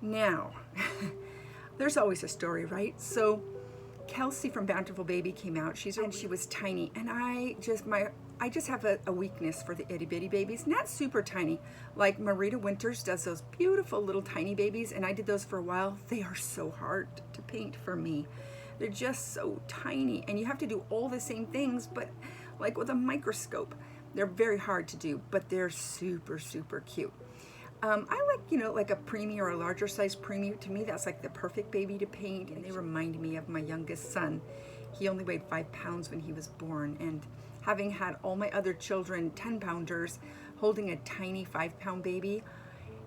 Now, there's always a story, right? So Kelsey from Bountiful Baby came out. She was tiny, and I just have a weakness for the itty bitty babies, not super tiny. Like Marita Winters does those beautiful little tiny babies, and I did those for a while. They are so hard to paint for me. They're just so tiny, and you have to do all the same things, but like with a microscope. They're very hard to do, but they're super, super cute. I like, like a preemie or a larger size preemie. To me, that's like the perfect baby to paint, and they remind me of my youngest son. He only weighed 5 pounds when he was born, and having had all my other children 10-pounders, holding a tiny 5-pound baby,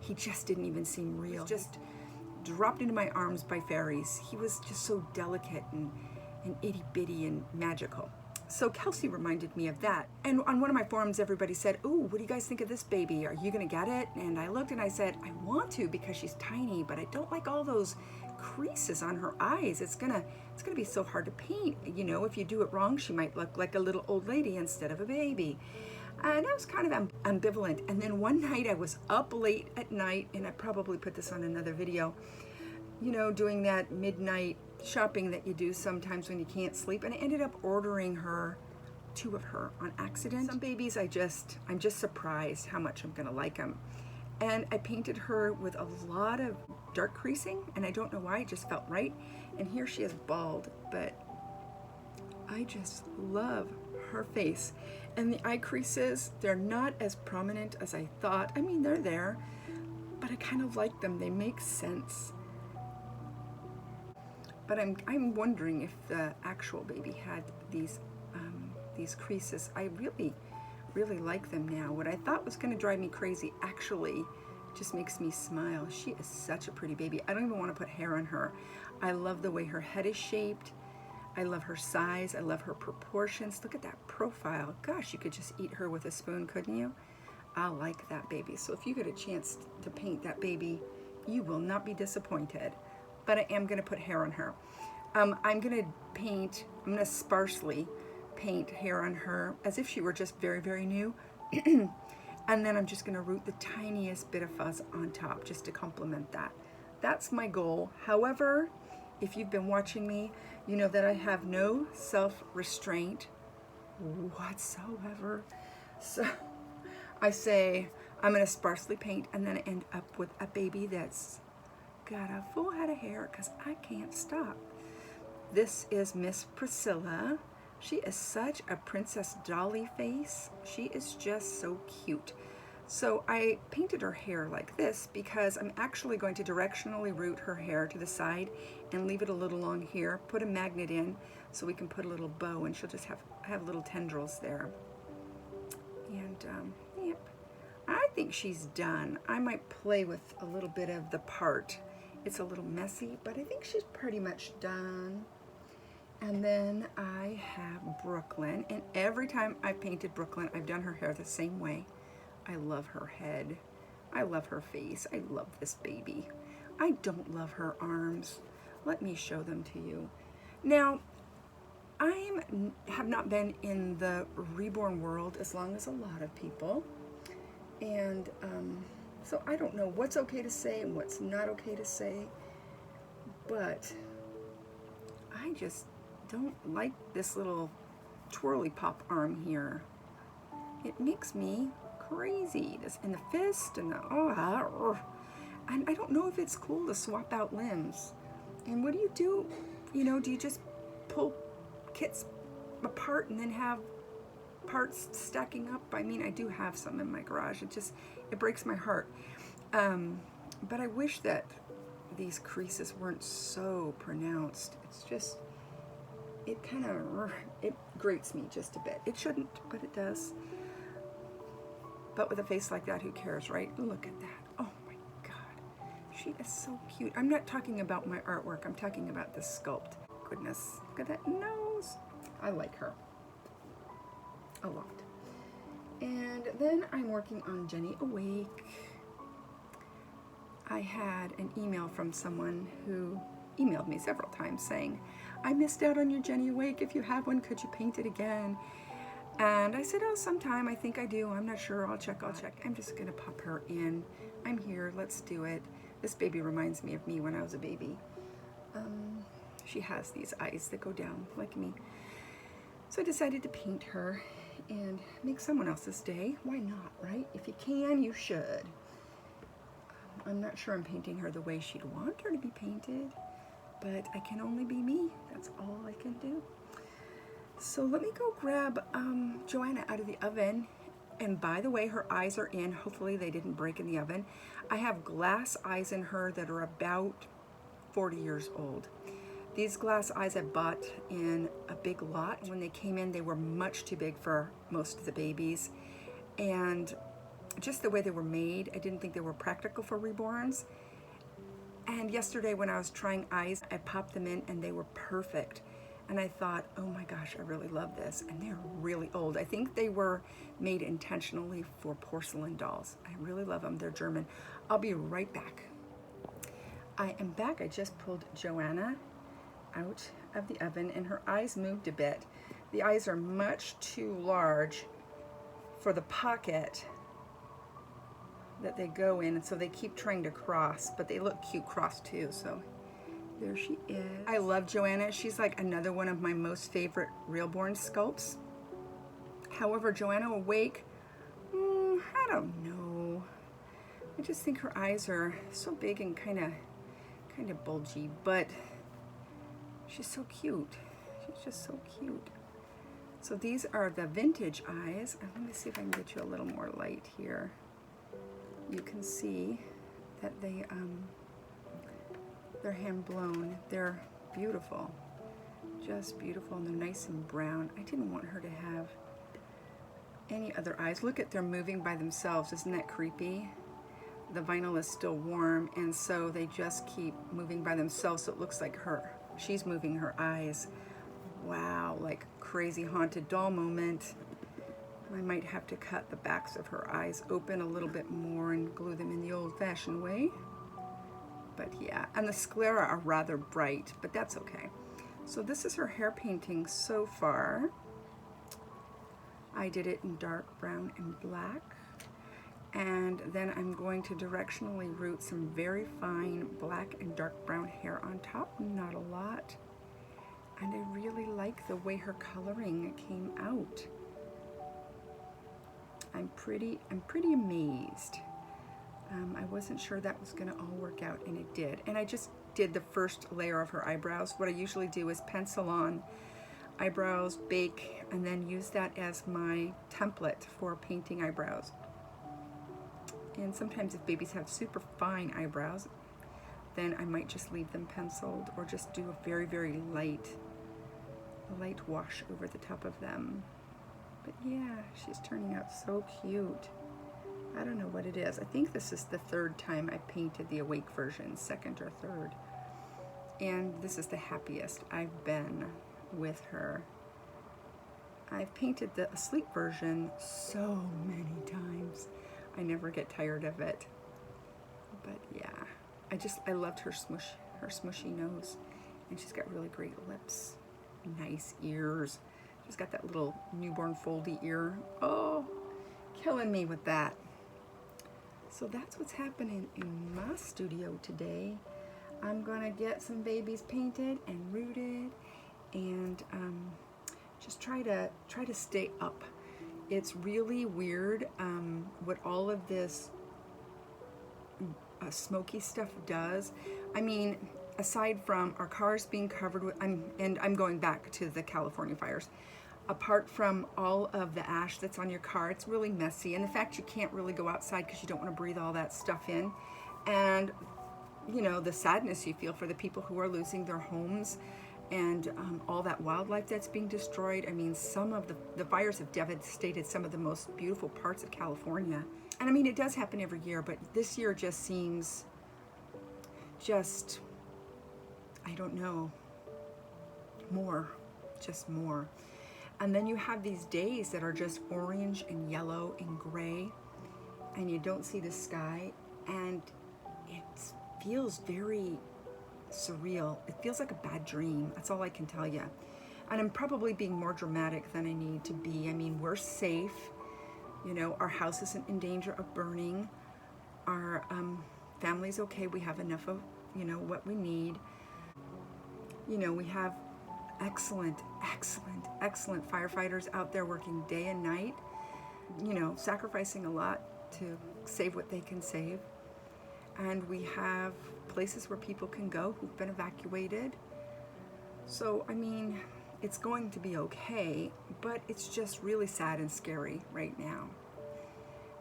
he just didn't even seem real. Just dropped into my arms by fairies. He was just so delicate and itty bitty and magical. So Kelsey reminded me of that. And on one of my forums, everybody said, "Ooh, what do you guys think of this baby? Are you gonna get it?" And I looked and I said, I want to because she's tiny, but I don't like all those creases on her eyes. It's gonna be so hard to paint. If you do it wrong, she might look like a little old lady instead of a baby. And I was kind of ambivalent. And then one night I was up late at night, and I probably put this on another video, doing that midnight shopping that you do sometimes when you can't sleep, and I ended up ordering her 2 of her on accident. Some babies I'm just surprised how much I'm gonna like them. And I painted her with a lot of dark creasing, and I don't know why, it just felt right. And here she is bald, but I just love her face. And the eye creases, they're not as prominent as I thought. I mean, they're there, but I kind of like them. They make sense. But I'm wondering if the actual baby had these creases. I really like them now. What I thought was going to drive me crazy actually just makes me smile. She is such a pretty baby. I don't even want to put hair on her. I love the way her head is shaped. I love her size. I love her proportions. Look at that profile. Gosh, you could just eat her with a spoon, couldn't you? I like that baby. So if you get a chance to paint that baby, you will not be disappointed. But I am going to put hair on her. I'm going to sparsely paint hair on her as if she were just very, very new. And then I'm just going to root the tiniest bit of fuzz on top just to complement that. That's my goal. However, if you've been watching me, you know that I have no self-restraint whatsoever. So I say I'm going to sparsely paint, and then I end up with a baby that's got a full head of hair because I can't stop. This is Miss Priscilla. She is such a Princess Dolly face. She is just so cute. So I painted her hair like this because I'm actually going to directionally root her hair to the side and leave it a little long here, put a magnet in so we can put a little bow, and she'll just have little tendrils there. And yep, I think she's done. I might play with a little bit of the part. It's a little messy, but I think she's pretty much done. And then I have Brooklyn, and every time I've painted Brooklyn, I've done her hair the same way. I love her head. I love her face. I love this baby. I don't love her arms. Let me show them to you. Now, I have not been in the reborn world as long as a lot of people, and so I don't know what's okay to say and what's not okay to say, but I just don't like this little twirly pop arm here. It makes me crazy. This and the fist and the and I don't know if it's cool to swap out limbs. And what do? Do you just pull kits apart and then have parts stacking up? I mean, I do have some in my garage. It breaks my heart. But I wish that these creases weren't so pronounced. It's just, it grates me just a bit. It shouldn't, but it does. But with a face like that, who cares, right? Look at that. Oh my God. She is so cute. I'm not talking about my artwork. I'm talking about the sculpt. Goodness, look at that nose. I like her a lot. And then I'm working on Jenny Awake. I had an email from someone who emailed me several times saying, I missed out on your Jenny Awake. If you have one, could you paint it again? And I said, oh, sometime. I think I do. I'm not sure. I'll check. I'm just going to pop her in. I'm here. Let's do it. This baby reminds me of me when I was a baby. She has these eyes that go down like me. So I decided to paint her and make someone else's day. Why not, right? If you can, you should. I'm not sure I'm painting her the way she'd want her to be painted, but I can only be me. That's all I can do. So let me go grab Joanna out of the oven. And by the way, her eyes are in. Hopefully they didn't break in the oven. I have glass eyes in her that are about 40 years old. These glass eyes I bought in a big lot. When they came in, they were much too big for most of the babies. And just the way they were made, I didn't think they were practical for reborns. And yesterday when I was trying eyes, I popped them in and they were perfect. And I thought, oh my gosh, I really love this. And they're really old. I think they were made intentionally for porcelain dolls. I really love them. They're German. I'll be right back. I am back. I just pulled Joanna out of the oven and her eyes moved a bit. The eyes are much too large for the pocket that they go in, and so they keep trying to cross, but they look cute crossed too, so there she is. I love Joanna. She's like another one of my most favorite real-born sculpts. However, Joanna awake, I don't know. I just think her eyes are so big and kind of bulgy, but she's so cute. She's just so cute. So these are the vintage eyes. Let me see if I can get you a little more light here. You can see that they're hand blown. They're beautiful, just beautiful, and they're nice and brown. I didn't want her to have any other eyes. Look at, they're moving by themselves. Isn't that creepy? The vinyl is still warm, and so they just keep moving by themselves, so it looks like she's moving her eyes. Wow, like crazy haunted doll moment. I might have to cut the backs of her eyes open a little bit more and glue them in the old-fashioned way. But yeah, and the sclera are rather bright, but that's okay. So this is her hair painting so far. I did it in dark brown and black. And then I'm going to directionally root some very fine black and dark brown hair on top, not a lot. And I really like the way her coloring came out. I'm pretty amazed. I wasn't sure that was gonna all work out, and it did. And I just did the first layer of her eyebrows. What I usually do is pencil on eyebrows, bake, and then use that as my template for painting eyebrows. And sometimes if babies have super fine eyebrows, then I might just leave them penciled or just do a very, very light wash over the top of them. But yeah, she's turning out so cute. I don't know what it is. I think this is the third time I painted the awake version, second or third. And this is the happiest I've been with her. I've painted the asleep version so many times. I never get tired of it. But yeah, I loved her smushy nose. And she's got really great lips, nice ears. She's got that little newborn foldy ear. Oh, killing me with that. So that's what's happening in my studio today. I'm gonna get some babies painted and rooted and just try to stay up. It's really weird what all of this smoky stuff does. I mean, aside from our cars being covered with, I'm going back to the California fires. Apart from all of the ash that's on your car, it's really messy. And the fact you can't really go outside because you don't want to breathe all that stuff in. And, you know, the sadness you feel for the people who are losing their homes and all that wildlife that's being destroyed. I mean, some of the fires have devastated some of the most beautiful parts of California. And I mean, it does happen every year, but this year just seems I don't know, just more. And then you have these days that are just orange and yellow and gray, and you don't see the sky, and it feels very surreal. It feels like a bad dream. That's all I can tell you. And I'm probably being more dramatic than I need to be. I mean, we're safe. You know, our house isn't in danger of burning. Our family's okay. We have enough of, you know, what we need. You know, we have excellent firefighters out there working day and night, you know, sacrificing a lot to save what they can save. And we have places where people can go who've been evacuated. So, I mean, it's going to be okay, but it's just really sad and scary right now.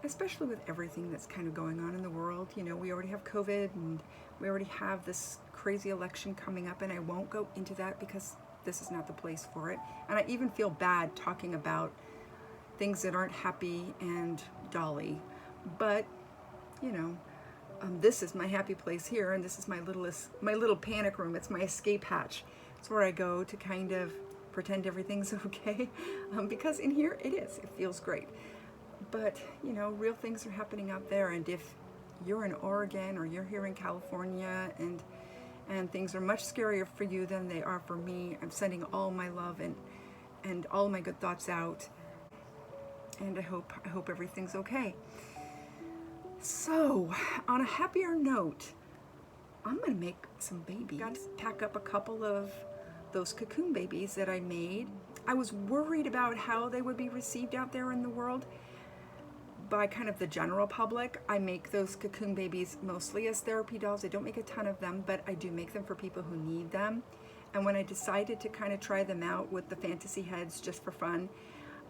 Especially with everything that's kind of going on in the world. You know, we already have COVID and we already have this crazy election coming up, and I won't go into that because this is not the place for it. And I even feel bad talking about things that aren't happy and dolly. But, you know, this is my happy place here, and this is my little panic room. It's my escape hatch. It's where I go to kind of pretend everything's okay, because in here it is. It feels great. But, you know, real things are happening out there, and if you're in Oregon or you're here in California and things are much scarier for you than they are for me, I'm sending all my love and all my good thoughts out, and I hope everything's okay. So, on a happier note, I'm gonna make some babies. Got to pack up a couple of those Cocoon babies that I made. I was worried about how they would be received out there in the world by kind of the general public. I make those Cocoon babies mostly as therapy dolls. I don't make a ton of them, but I do make them for people who need them. And when I decided to kind of try them out with the fantasy heads just for fun,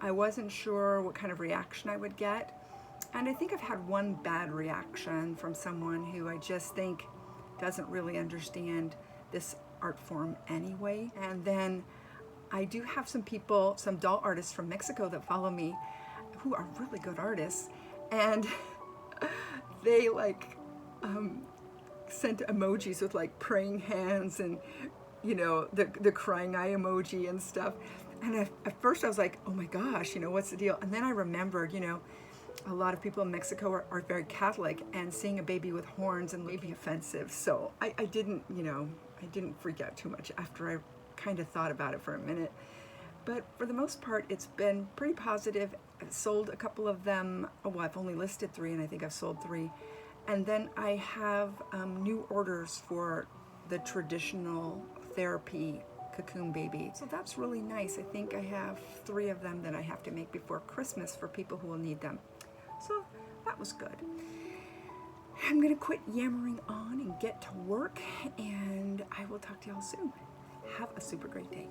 I wasn't sure what kind of reaction I would get. And I think I've had one bad reaction from someone who I just think doesn't really understand this art form anyway. And then I do have some people, some doll artists from Mexico that follow me who are really good artists, and they like sent emojis with like praying hands and, you know, the crying eye emoji and stuff. And at first I was like, oh my gosh, you know, what's the deal? And then I remembered, you know, a lot of people in Mexico are very Catholic, and seeing a baby with horns and may be offensive. So I didn't, you know, I didn't freak out too much after I kind of thought about it for a minute. But for the most part, it's been pretty positive. I've sold a couple of them. Oh, well, I've only listed 3, and I think I've sold 3. And then I have new orders for the traditional therapy Cocoon baby. So that's really nice. I think I have 3 of them that I have to make before Christmas for people who will need them. So that was good. I'm gonna quit yammering on and get to work, and I will talk to y'all soon. Have a super great day.